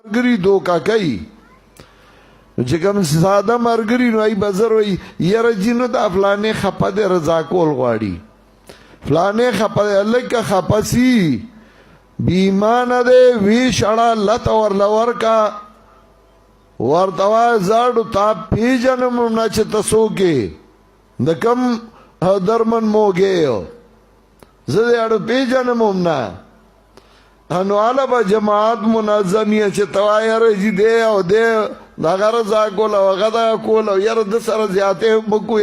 مرګري دوکا کوي چې کوم ساده مرګري نو ای بزر وي یره جنو د فلانه خپه د رضا کول غواړي فلانه خپه لکه خپسي بیمانه ده وی شړه لت اور لور کا ورتوا زړو تا پیجنم نه چې تاسو کې د کم درمن موګه زه اړو پیجنم نه انو علاوه جماعت منظمیه چې توای رځي دی او دی دا غرضا کول او غدا کول او ير د سره زیاته بکو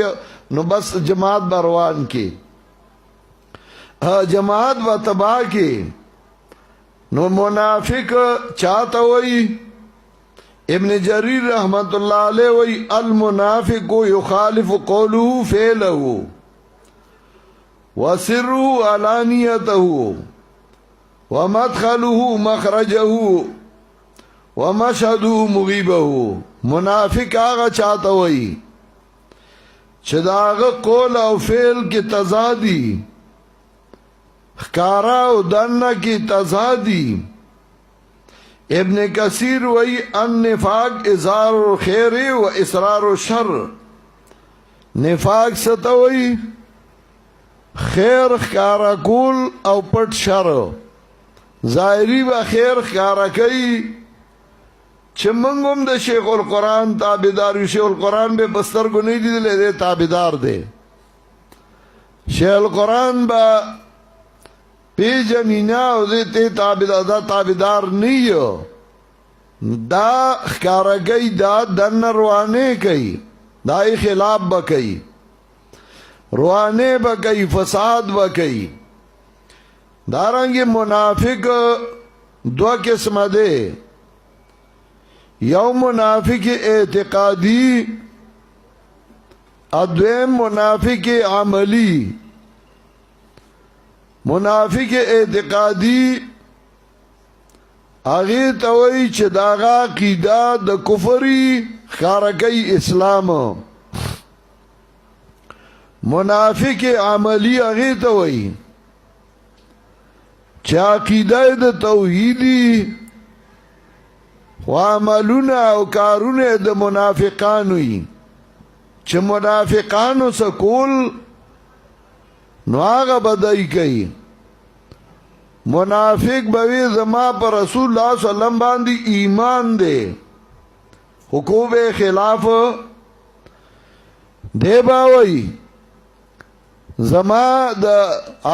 نو بس جماعت بروان کی جماعت و تباہ کی نو منافق چاہتا وئی ابن جریر رحمت اللہ علیہ وئی المنافق یخالف قوله فعله وسره علانیته ومدخله مخرجه ومشهده مغیبه منافق آغا چاہتا وئی چه دا آغا قول او فعل کی تضادی خکارا او دنہ کی تضادی ابن کثیر وئی النفاق اظہار الخیر و اسرار الشر نفاق ستوئی خیر خکارا کول او پٹ شر ظاہری و خیر خکارا کئی چه منگم ده شیخ القرآن تابدار شیخ القرآن بے بستر کو نہیں دی دے تابدار دے شیخ القرآن با پی جنینا او دے تے تابدار نہیں دا خکارا گئی دا دن روانے کئی دا خلاف با کئی روانے با کئی فساد با کئی دارنگی منافق دو قسم دے یو منافق اعتقادی ادویم منافق عملی منافق اعتقادی آغی توئی چه داغا قیدہ دا کفری خارکی اسلام منافق عملی آغی توئی چه عقیدہ دا توحیدی وعملون او کارون دا منافقانوی چه منافقانو سکول نو آغا بدائی کئی منافق بوی زما پر رسول اللہ صلی اللہ علیہ وسلم باندی ایمان دے حقوب خلاف دے باوی زما دا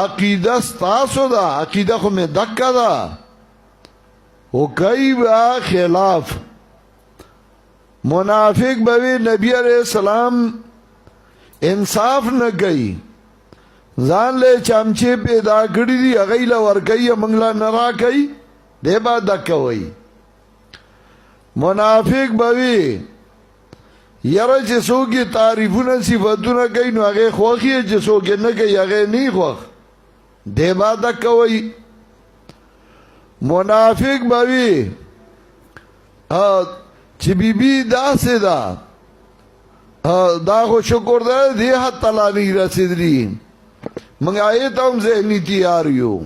عقیدہ ستاسو دا عقیدہ خو میں دکا دا او کئی با خلاف منافق بوی نبی علیہ السلام انصاف نہ گئی ځان له چمچه پیدا کړی دی غیلا ور کوي منګلا نرا کوي دی با دکوي منافق بوي یره چې څوک تعریفونه صفاتونه کوي نو هغه خوخي چې څوک نه کوي هغه نه خوخ دی با دکوي منافق بوي چې بیبي داسې دا دا خو شکر ده دی حتی لا نه رسیدلی منگائے تا ہم ذہنی تیاریو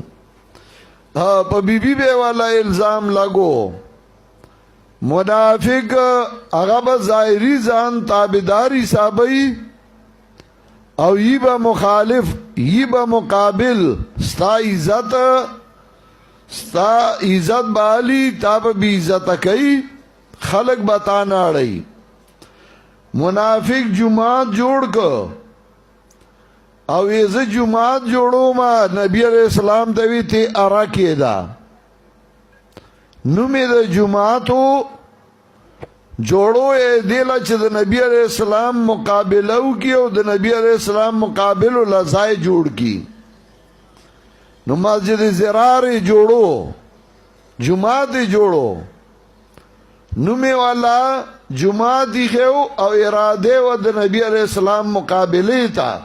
پا بی بی بے والا الزام لگو منافق اغاب ظاہری زان تابداری سابئی او یہ با مخالف یہ با مقابل ستا عزت بالی تاب بی عزت کئی خلق بتانا رہی منافق جماعت جوڑ کر او ایزه جماعت جوړو ما نبی علیہ السلام دوی تی ارا کېدا نو مې د جماعتو جوړو دیلا چې د نبی علیہ السلام مقابله وکي او د نبی علیہ السلام مقابله لزای جوړ کی نو مسجد زرار جوړو جماعت جوړو نو مې والا جماعت خو او اراده و د نبی علیہ السلام مقابله تا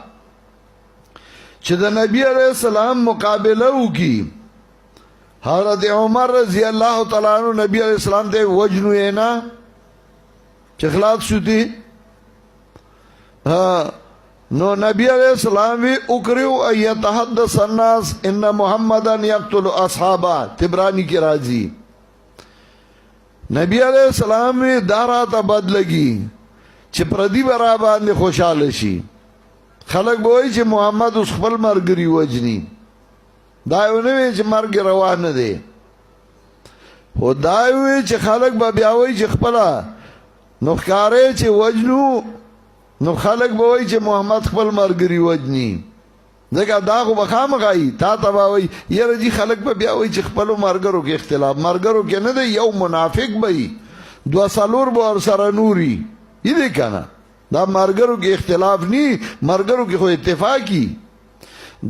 چې د نبی علیہ السلام مقابله وکي حضرت عمر رضی الله تعالی عنہ نبی علیہ السلام ته وجنو اینا چې خلاص شوتی نو نبی علیہ السلام وی اکریو ایتحدث الناس ان محمدن یقتل اصحابہ تبرانی کی راضی نبی علیہ السلام میں داراتا بد لگی چې پردی برا باندې خوشحال شي خلق بوئی چې محمد اس خپل مرګري وجنی دا یو نه وی چې مرګ روان نه دی خو دا وی چې خلق به بیا وی چې خپل نو ښکارې چې وجنو نو خلق بوئی چې محمد خپل مرګري وجنی ځکه دا خو بخامغای تا تباوی یره جی خلق به بیا وی چې خپل مرګرو کې اختلاف مرګرو کې نه دی یو منافق به دو سالور به ور سره نوري دې کنه دا مرګرو کې اختلاف نی مرګرو کې خو اتفاقی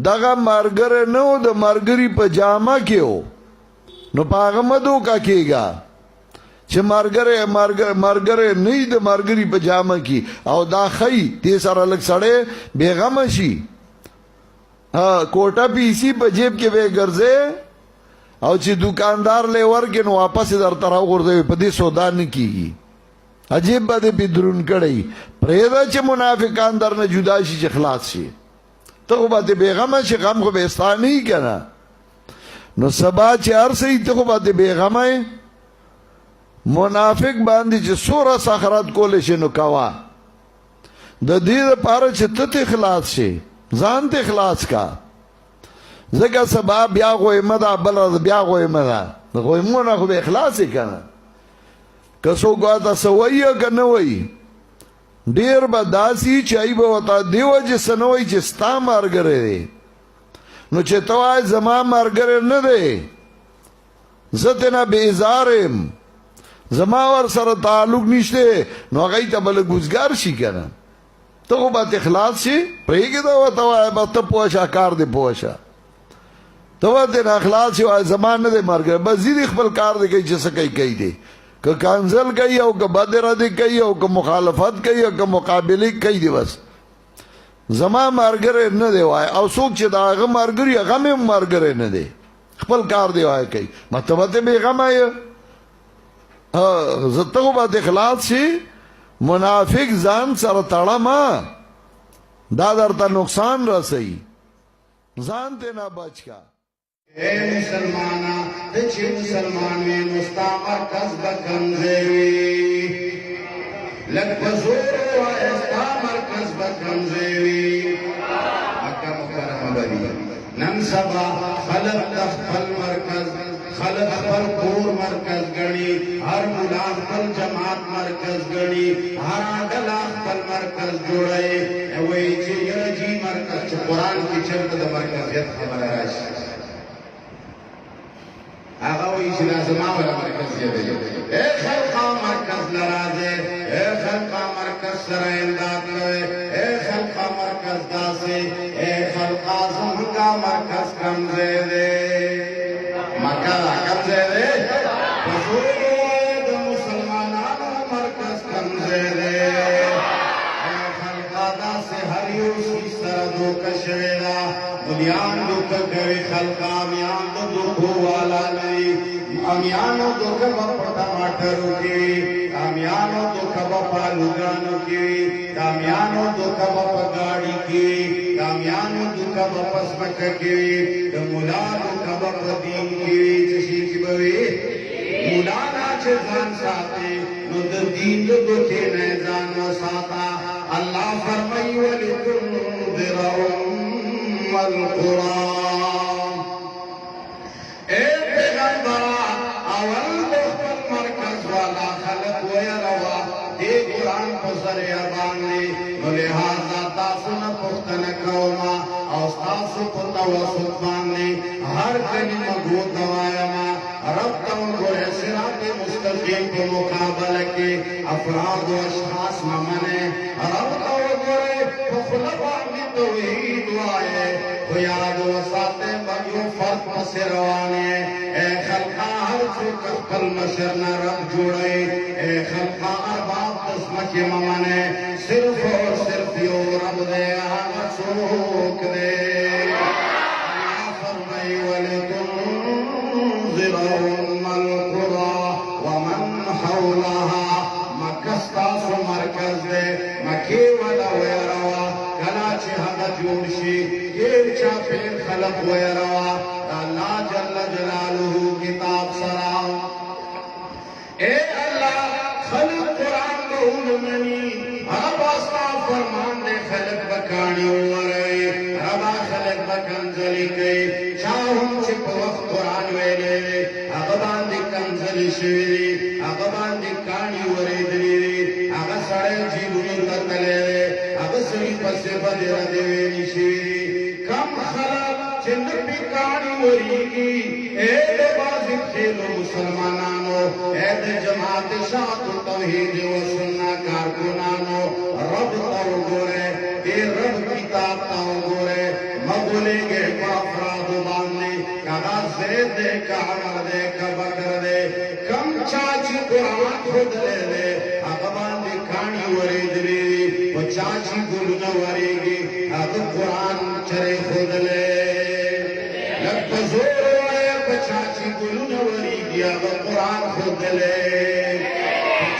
دغه مرګر نو د مرګري په جامه کې و نو پاغه مدو کا کېگا چې مرګر نه د مرګري په جامه کې او دا خی دې سره لګ سړې بیغم شي کوټه پیسی په جیب کې به ګرځي او چې دکاندار له ورګن واپس در طرف ورځي په دې سودا نه کیږي عجیب باندې بدرون کړی پرېدا چې منافقان در نه جدا شي چې خلاص شي ته خو باندې بیغمه شي غم خو به استانی کنه نو سبا چې هر څه ته خو باندې بیغمه منافق باندې چې سوره سخرات کول شي نو کوا د دې لپاره چې ته خلاص شي ځان ته خلاص کا زګه سبا بیا غوې مدا بل بیا غوې مدا غوې مونږ خو به اخلاص کنه کسو ګاته سوي کنه وای ډیر به داسي چای به وتا دیو چې سنوي چې ستا مارګره دی نو چې توای زما مارګره نه دی زته نه بیزارم زما ور سره تعلق نشته نو هغه ته بل ګوزګار شي کنه ته خو به اخلاص شي پرېګه دا وتا به ته پوښا کار دی پوښا ته ورته اخلاص شي زما نه دی مارګره بس دې خپل کار دی کوي چې څه کوي دی که کانزل کوي او که بدر دی کوي او که مخالفت کوي او که مقابله کوي دی بس زما مارګر نه دی وای او څوک چې دا هغه مارګری هغه مې مارګر نه دی خپل کار دی وای کوي مطلب ته به غمای زته به اخلاص شي منافق ځان سره تړه ما دا درته نقصان رسي ځان ته نه بچا اے مسلمانا دچی مسلمانوی نستا مرکز بکمزیوی لگ بزور و استا مرکز بکمزیوی اکا مخبر خبری نن سبا خلق دخل مرکز خلق پر کور مرکز گنی ہر ملان پر جماعت مرکز گنی ہر آگلان پر مرکز جوڑے اوئی چی یرجی مرکز چی قرآن کی چلت دا مرکزیت خبر راشی آغاوی چې لازما ولا مرکز دی اے خلقا مرکز لرازه اے خلقا مرکز سره امداد کوي اے خلقا مرکز داسه اے خلقا زمونږه مرکز کم دی مکه کم دی د مسلمانانو مرکز کم دی اے خلقا داسه هر یو شي سره دوکه شوی دا مليان دوکه کوي خلقا میان دوکو والا امیانو دوکه با ٹماٹرو کی امیانو دوکه با پالوگانو کی امیانو دوکه با گاڑی کی امیانو دوکه با پسمکه کی مولا دوکه با دین کی چشی کی بوی مولانا چه ځان ساتي نو د دین دوکه نه ځان وساتا الله فرمایي ولتنذر ام القرى اے پیغمبر اول بخبر مرکز والا خلق ویروا دے قرآن پسر اربانی نو لہذا تاسونا پختن کوما اوستاسو پتوسط باننی ہر کلمہ گو دوائما رب تاون گوئے صراط مستقیم کو مقابل کے افراد و اشخاص ممنے رب تاون گوئے پخلبانی توحید وائے خیاد و ساتے بگیو فرق پسروانے اے خلقا ہر چوک اقل مشرنا رب جوڑے اے خلقا ارباب تسمکی ممنے صرف اور صرف یو رب دے آنا چوک دے اللہ فرمائی وَلِتُنذِرَ أُمَّ الْقُرَى وَمَنْ حَوْلَهَا مکستاس و مرکز دے مکی والا ویروا کلاچی حدا جوڑشی گیر چاپیر خلق ویروا اللہ جل جلالہ کتاب سرا اے अल्लाह खल्क कुरान को उन्मनी अब आस्ता फरमान दे खल्क बकानी वरे अब खल्क बकंजली के चाहूं छिप वक्त कुरान वेले अब बांधी कंजली शिविरी अब बांधी कानी वरे दिली अब सड़े जीवनी ततले अब सही पसे बदर देवी शिविरी कम खल्क जिन्नती कानी वरीगी ऐद बाजी खेलो मुसलमानानो ऐद जमात शात तौहीद व सुन्ना कारकुनानो रब ताऊ गोरे ए रब किताब ताऊ गोरे मगुले के अफराद बांधे कहा ज़ेद दे का अमर दे का बकर दे कम चाची कुरान खुद ले अगबान दी कानी वरी दिली वो चाची गुल न वरीगी अब कुरान चरे खुद ले चाची गुलू नवरी दिया वो कुरान खुद ले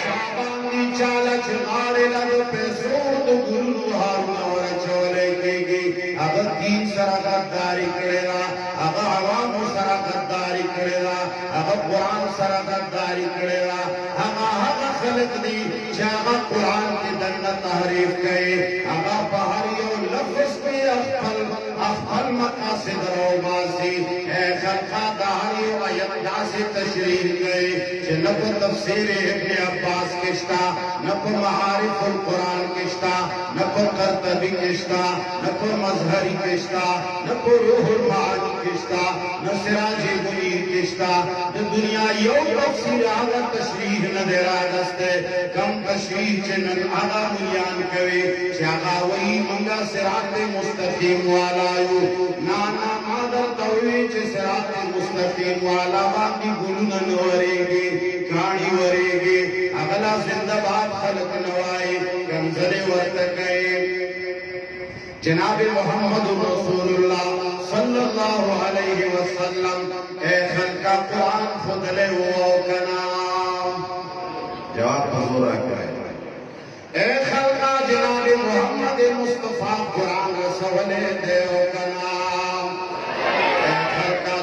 चाबानी चाला चुनारे लगो पैसों तो गुलू हारू नवर चोले केगी अब तीन सरा गद्दारी करेगा अब आवाम सरा गद्दारी करेगा अब कुरान सरा गद्दारी करेगा अब खलक दी चाबा कुरान की दंड तहरीफ कहे अब पहाड़ियों लफ्ज़ पे अफल मकासिद रोबासी ए खलका दारी आयत से तशरीह गए कि न को तफसीर इब्ने अब्बास किश्ता न को महारिफुल कुरान किश्ता न को कर्तबी किश्ता न को मजहरी किश्ता न को रूहुल मानी किश्ता न सिराजी मुनीर किश्ता न दुनिया यो तफसीर आगा तशरीह न दे रहा दस्ते कम तशरीह चिन्ह आगा मुलियान कवे चागा वही मंगा सिरात मुस्तकीम वाला यू नाना मादर तवी च सिरात मुस्तकीम वाला बाकी गुलून वरेगी कहानी वरेगी अगला जिंदाबाद खलक नवाई कंजले वर्त गए जनाब मोहम्मद रसूलुल्लाह सल्लल्लाहु अलैहि वसल्लम ए खलका कुरान खुद ले वो कना जवाब हुजूर करे ए खलका जनाब मोहम्मद मुस्तफा कुरान रसूल दे ओ कना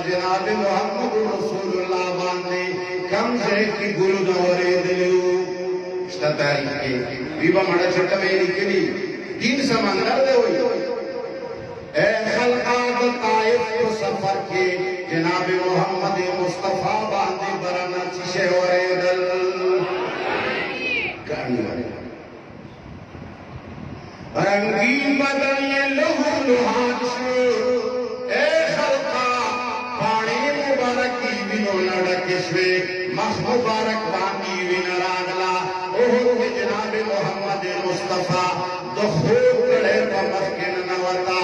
जनाब मोहम्मद रसूलुल्लाह बांधे कम से की गुरु नवरे दिलू तारीख के विवा मड़ा छोटा मेरी केली तीन समंदर दे होई ए खलका ताइफ को सफर के जनाब मोहम्मद मुस्तफा बांधे बराना चिशे वरे दल रंगीन बदन ये लहू लुहान ए खलका मुबारकी विनो लड़किस्वे मख मुबारक बानी विनरागला ओहो के जनाब मोहम्मद मुस्तफा दो खूब कड़े पर मस्किन नवता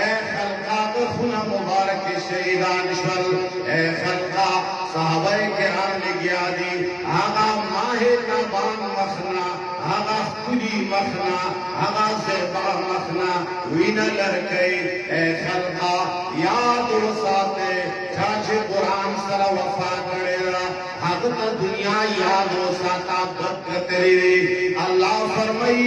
ए खलका को खुना मुबारक शहीदान शल ए खलका साहबाए किराम ने गया दी आगा माहे नबान मखना आगा खुदी मखना आगा ज़ेबा मखना विन लड़के ए खलका याद वसाते चाचे कुरान सरा वफा करेगा हद तो दुनिया याद हो साता बक तेरी अल्लाह फरमाई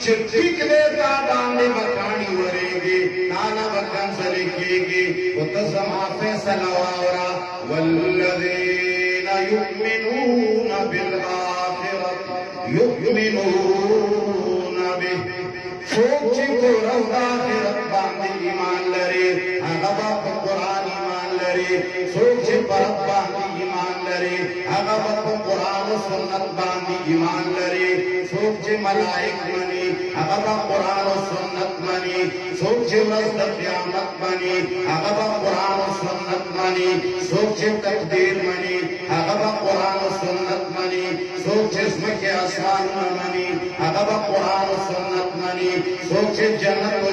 चिट्ठी के देता बांधे बकानी वरेगी नाना बकन सली कीगी वो तो समा फैसला वारा वल्लज़ीना युमिनूना बिल आखिरत युमिनूना बिह सोची को रौदा आखिरत बांधे ईमान लरे अगबा कुरान सोचे परब बांधी ईमान लरे अगबत कुरान सुन्नत बांधी ईमान लरे सोचे मलाइक मनी अगबा कुरान सुन्नत मनी सोचे रज़्द क़यामत मनी अगबा कुरान सुन्नत मनी सोचे तकदीर मनी अगबा कुरान सुन्नत मनी सोचे इसमें के आसमान मनी अगबा कुरान सुन्नत मनी सोचे जन्नत व